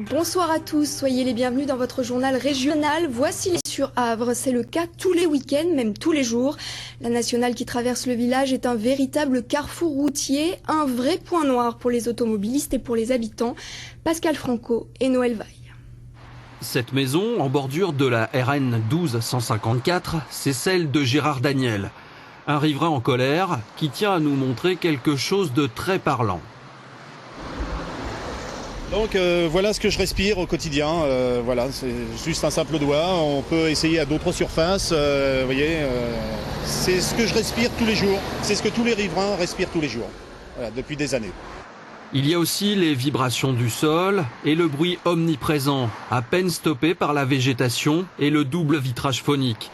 Bonsoir à tous, soyez les bienvenus dans votre journal régional. Voici les sur Havre, c'est le cas tous les week-ends, même tous les jours. La nationale qui traverse le village est un véritable carrefour routier, un vrai point noir pour les automobilistes et pour les habitants. Pascal Franco et Noël Vaille. Cette maison, en bordure de la RN 1254, c'est celle de Gérard Daniel. Un riverain en colère qui tient à nous montrer quelque chose de très parlant. Donc voilà ce que je respire au quotidien, voilà, c'est juste un simple doigt, on peut essayer à d'autres surfaces, vous voyez, c'est ce que je respire tous les jours, c'est ce que tous les riverains respirent tous les jours, voilà, depuis des années. Il y a aussi les vibrations du sol et le bruit omniprésent, à peine stoppé par la végétation et le double vitrage phonique.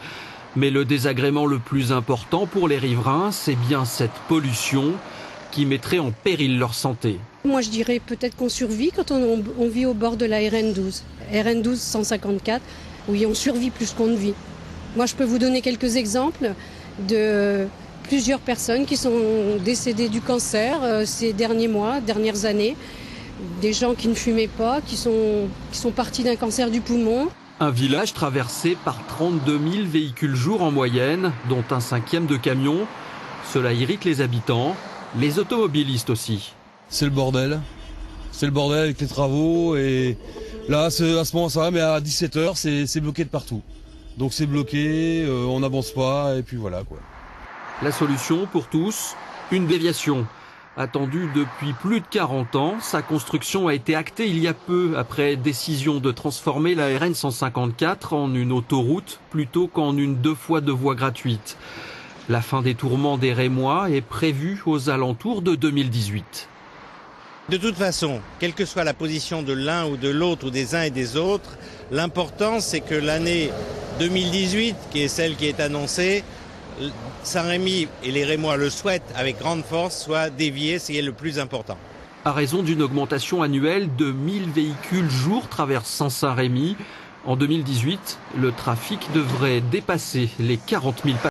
Mais le désagrément le plus important pour les riverains, c'est bien cette pollution qui mettrait en péril leur santé. Moi je dirais peut-être qu'on survit quand on vit au bord de la RN 12. RN 12 154, oui on survit plus qu'on ne vit. Moi je peux vous donner quelques exemples de plusieurs personnes qui sont décédées du cancer ces derniers mois, dernières années. Des gens qui ne fumaient pas, qui sont partis d'un cancer du poumon. Un village traversé par 32 000 véhicules jour en moyenne, dont un 5e de camions. Cela irrite les habitants, les automobilistes aussi. C'est le bordel avec les travaux et là à ce moment ça va, mais à 17h c'est bloqué de partout. Donc c'est bloqué, on n'avance pas et puis voilà quoi. La solution pour tous, une déviation. Attendue depuis plus de 40 ans, sa construction a été actée il y a peu après décision de transformer la RN 154 en une autoroute plutôt qu'en une 2 fois 2 voies gratuite. La fin des tourments des Rémois est prévue aux alentours de 2018. De toute façon, quelle que soit la position de l'un ou de l'autre ou des uns et des autres, l'important c'est que l'année 2018, qui est celle qui est annoncée, Saint-Rémy et les Rémois le souhaitent avec grande force, soit déviée, c'est le plus important. À raison d'une augmentation annuelle de 1000 véhicules jour traversant Saint-Rémy, en 2018, le trafic devrait dépasser les 40 000 passagers.